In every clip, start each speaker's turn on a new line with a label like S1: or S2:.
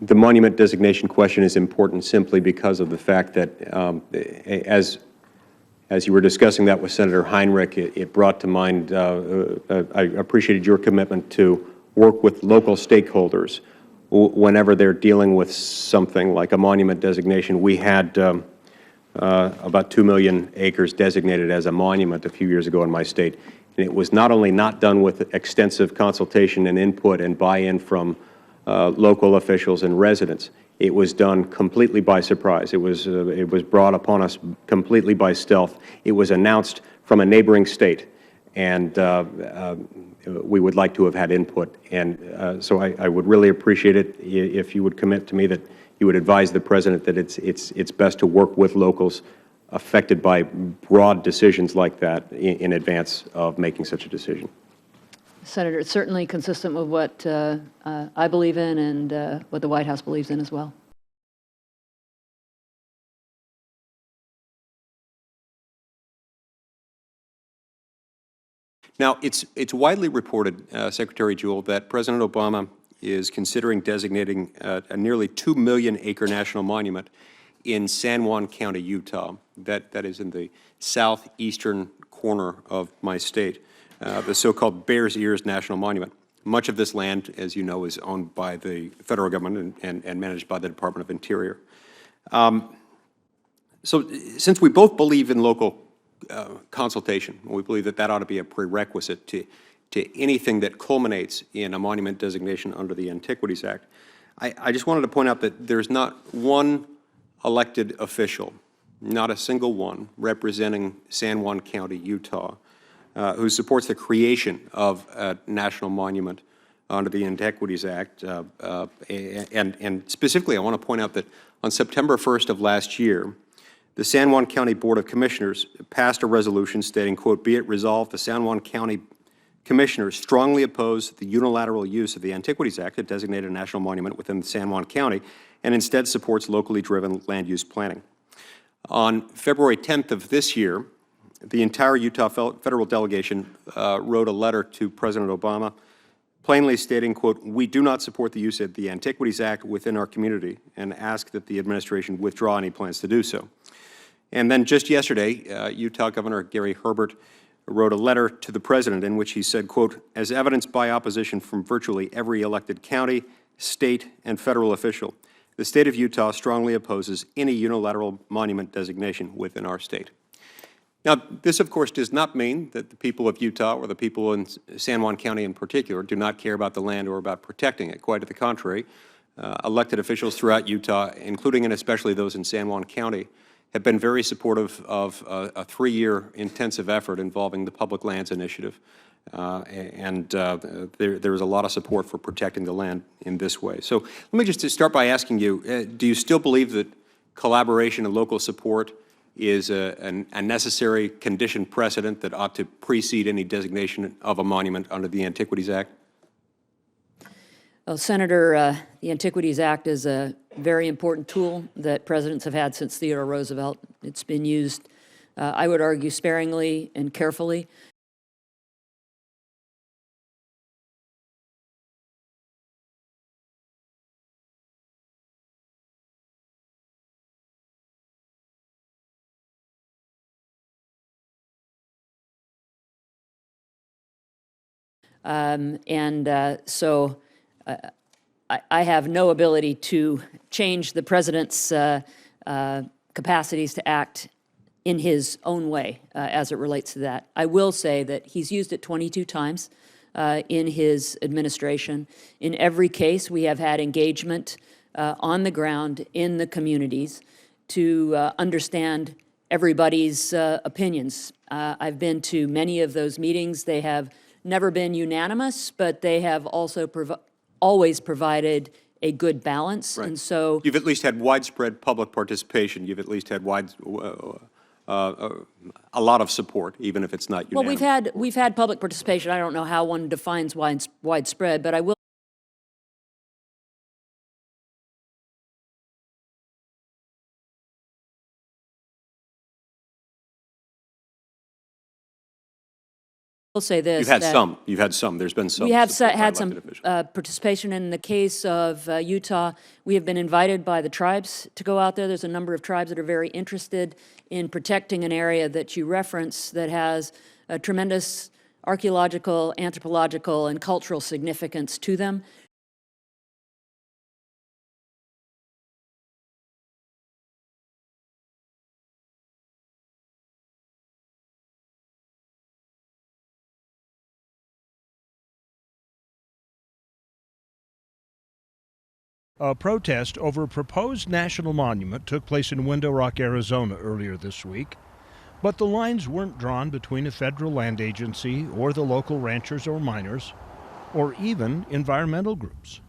S1: the monument designation question is important simply because of the fact that, as you were discussing that with Senator Heinrich, it brought to mind, I appreciated your commitment to work with local stakeholders whenever they're dealing with something like a monument designation. We had about 2 million acres designated as a monument a few years ago in my state. And it was not only not done with extensive consultation and input and buy-in from local officials and residents, it was done completely by surprise. It was brought upon us completely by stealth. It was announced from a neighboring state, and we would like to have had input. And so I would really appreciate it if you would commit to me that you would advise the President that it's best to work with locals affected by broad decisions like that in advance of making such a decision.
S2: Senator, it's certainly consistent with what I believe in and what the White House believes in as well.
S1: Now, it's widely reported, Secretary Jewell, that President Obama is considering designating a nearly 2 million acre national monument in San Juan County, Utah. That is in the southeastern corner of my state, the so-called Bears Ears National Monument. Much of this land, as you know, is owned by the federal government and managed by the Department of Interior. So since we both believe in local consultation, we believe that ought to be a prerequisite to anything that culminates in a monument designation under the Antiquities Act. I just wanted to point out that there's not one elected official, not a single one, representing San Juan County, Utah, who supports the creation of a national monument under the Antiquities Act. And specifically, I want to point out that on September 1st of last year, the San Juan County Board of Commissioners passed a resolution stating, quote, "Be it resolved, the San Juan County Commissioners strongly oppose the unilateral use of the Antiquities Act to designate a national monument within San Juan County and instead supports locally driven land use planning." On February 10th of this year, the entire Utah federal delegation wrote a letter to President Obama plainly stating, quote, "We do not support the use of the Antiquities Act within our community and ask that the administration withdraw any plans to do so." And then just yesterday, Utah Governor Gary Herbert wrote a letter to the President in which he said, quote, "As evidenced by opposition from virtually every elected county, state, and federal official, the state of Utah strongly opposes any unilateral monument designation within our state." Now, this, of course, does not mean that the people of Utah or the people in San Juan County in particular do not care about the land or about protecting it. Quite to the contrary, elected officials throughout Utah, including and especially those in San Juan County, have been very supportive of a 3-year intensive effort involving the Public Lands Initiative. There is a lot of support for protecting the land in this way. So let me just start by asking you, do you still believe that collaboration and local support is a necessary condition precedent that ought to precede any designation of a monument under the Antiquities Act?
S2: Well, Senator, the Antiquities Act is a very important tool that presidents have had since Theodore Roosevelt. It's been used, I would argue, sparingly and carefully. So I have no ability to change the president's capacities to act in his own way as it relates to that. I will say that he's used it 22 times in his administration. In every case, we have had engagement on the ground in the communities to understand everybody's opinions. I've been to many of those meetings. They have never been unanimous, but they have also always provided a good balance.
S1: Right.
S2: And so
S1: you've at least had widespread public participation. You've at least had a lot of support, even if it's not unanimous.
S2: Well, we've had public participation. I don't know how one defines widespread, but I will will say this.
S1: You've had some, there's been some.
S2: We have
S1: support by
S2: had some
S1: elected officials.
S2: participation. In the case of Utah, we have been invited by the tribes to go out there. There's a number of tribes that are very interested in protecting an area that you reference that has a tremendous archaeological, anthropological, and cultural significance to them.
S3: A protest over a proposed national monument took place in Window Rock, Arizona earlier this week, but the lines weren't drawn between a federal land agency or the local ranchers or miners, or even environmental groups.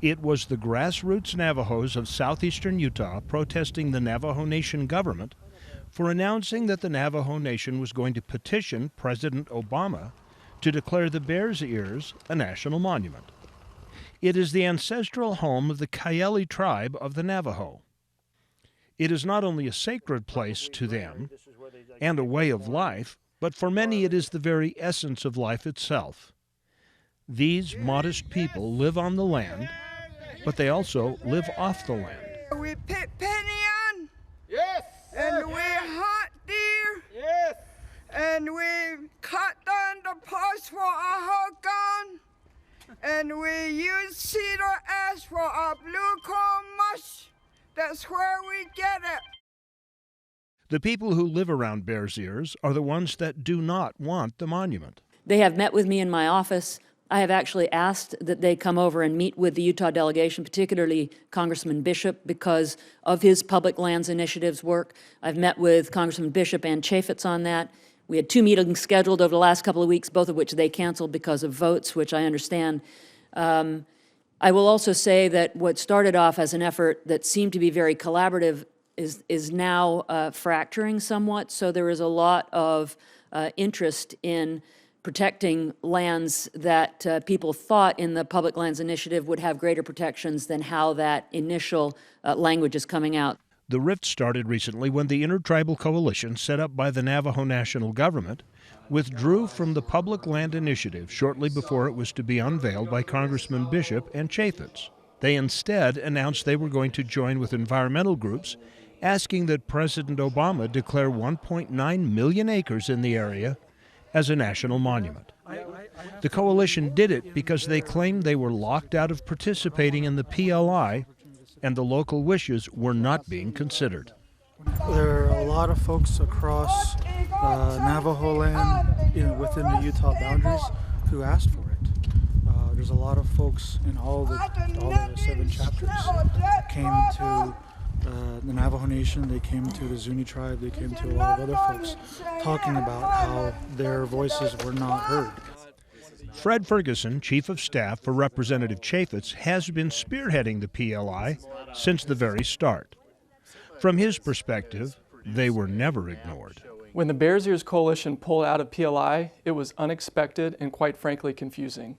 S3: It was the Grassroots Navajos of southeastern Utah protesting the Navajo Nation government for announcing that the Navajo Nation was going to petition President Obama to declare the Bears Ears a national monument. It is the ancestral home of the Coyote tribe of the Navajo. It is not only a sacred place to them and a way of life, but for many it is the very essence of life itself. These modest people live on the land, but they also live off the land.
S4: We pick penny.
S5: Yes.
S4: And we hunt deer.
S5: Yes.
S4: And we cut down the posts for our hot gun. And we use cedar ash for our blue corn mush. That's where we get it.
S3: The people who live around Bears Ears are the ones that do not want the monument.
S2: They have met with me in my office. I have actually asked that they come over and meet with the Utah delegation, particularly Congressman Bishop, because of his public lands initiatives work. I've met with Congressman Bishop and Chaffetz on that. We had 2 meetings scheduled over the last couple of weeks, both of which they canceled because of votes, which I understand. I will also say that what started off as an effort that seemed to be very collaborative is now fracturing somewhat. So there is a lot of interest in protecting lands that people thought in the Public Lands Initiative would have greater protections than how that initial language is coming out.
S3: The rift started recently when the Intertribal Coalition, set up by the Navajo National Government, withdrew from the Public Land Initiative shortly before it was to be unveiled by Congressman Bishop and Chaffetz. They instead announced they were going to join with environmental groups, asking that President Obama declare 1.9 million acres in the area as a national monument. The coalition did it because they claimed they were locked out of participating in the PLI, and the local wishes were not being considered.
S6: There are a lot of folks across Navajo land within the Utah boundaries who asked for it. There's a lot of folks in all the 7 chapters came to the Navajo Nation, they came to the Zuni tribe, they came to a lot of other folks talking about how their voices were not heard.
S3: Fred Ferguson, Chief of Staff for Representative Chaffetz, has been spearheading the PLI since the very start. From his perspective, they were never ignored.
S7: When the Bears Ears Coalition pulled out of PLI, it was unexpected and quite frankly confusing.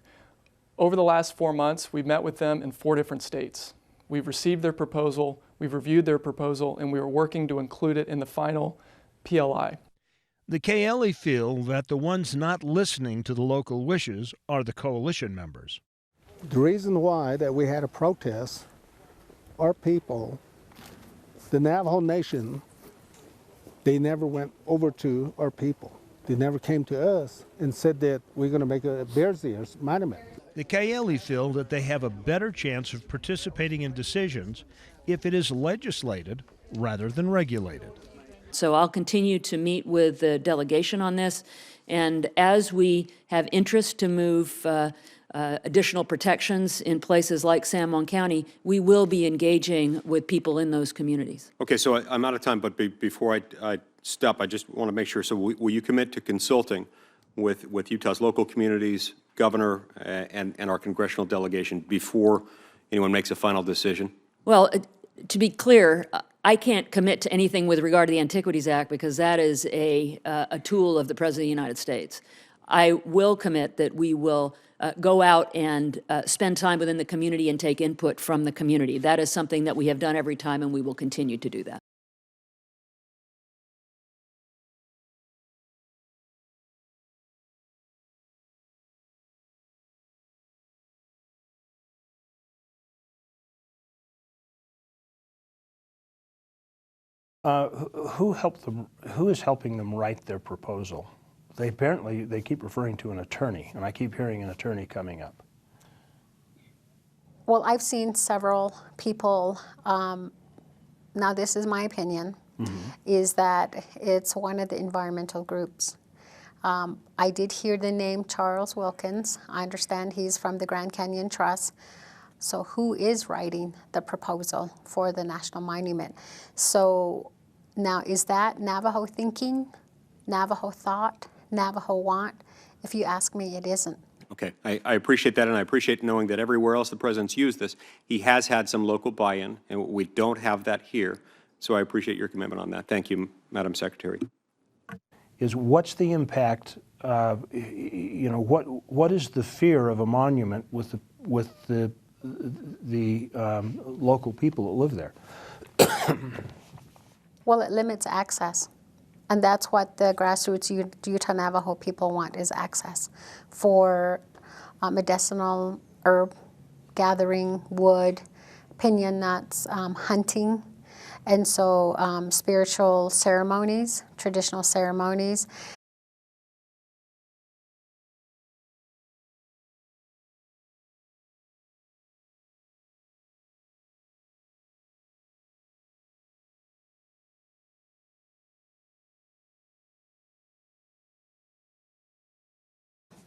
S7: Over the last 4 months, we've met with them in 4 different states. We've received their proposal, we've reviewed their proposal, and we are working to include it in the final PLI.
S3: The KLE feel that the ones not listening to the local wishes are the coalition members.
S5: The reason why that we had a protest, our people, the Navajo Nation, they never went over to our people. They never came to us and said that we're going to make a Bears Ears monument.
S3: The KLE feel that they have a better chance of participating in decisions if it is legislated rather than regulated.
S2: So I'll continue to meet with the delegation on this, and as we have interest to move additional protections in places like San Juan County, we will be engaging with people in those communities.
S1: Okay, so I'm out of time, but before I stop, I just want to make sure, so will you commit to consulting with Utah's local communities, governor, and our congressional delegation before anyone makes a final decision?
S2: Well, to be clear, I can't commit to anything with regard to the Antiquities Act because that is a tool of the President of the United States. I will commit that we will go out and spend time within the community and take input from the community. That is something that we have done every time, and we will continue to do that.
S3: Who helped them? Who is helping them write their proposal? They keep referring to an attorney, and I keep hearing an attorney coming up.
S8: Well, I've seen several people, now this is my opinion, is that it's one of the environmental groups. I did hear the name Charles Wilkins. I understand he's from the Grand Canyon Trust. So who is writing the proposal for the National Monument? So now, is that Navajo thinking, Navajo thought, Navajo want? If you ask me, it isn't.
S1: Okay, I appreciate that, and I appreciate knowing that everywhere else the president's used this, he has had some local buy-in, and we don't have that here. So I appreciate your commitment on that. Thank you, Madam Secretary.
S3: What's the impact? What is the fear of a monument with the local people that live there?
S8: Well, it limits access. And that's what the Grassroots Utah Navajo people want, is access for medicinal herb gathering, wood, pinyon nuts, hunting, and so spiritual ceremonies, traditional ceremonies.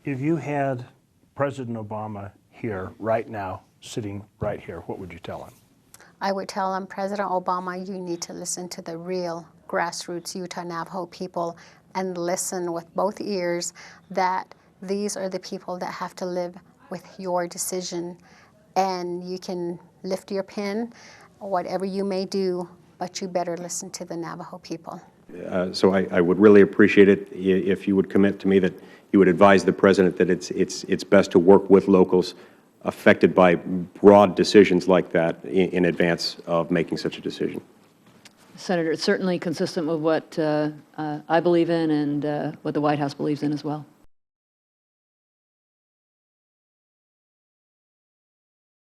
S3: If you had President Obama here right now, sitting right here, what would you tell him?
S8: I would tell him, President Obama, you need to listen to the real grassroots Utah Navajo people and listen with both ears that these are the people that have to live with your decision. And you can lift your pen, whatever you may do, but you better listen to the Navajo people.
S1: So I would really appreciate it if you would commit to me that you would advise the president that it's best to work with locals affected by broad decisions like that in advance of making such a decision.
S2: Senator, it's certainly consistent with what I believe in and what the White House believes in as well.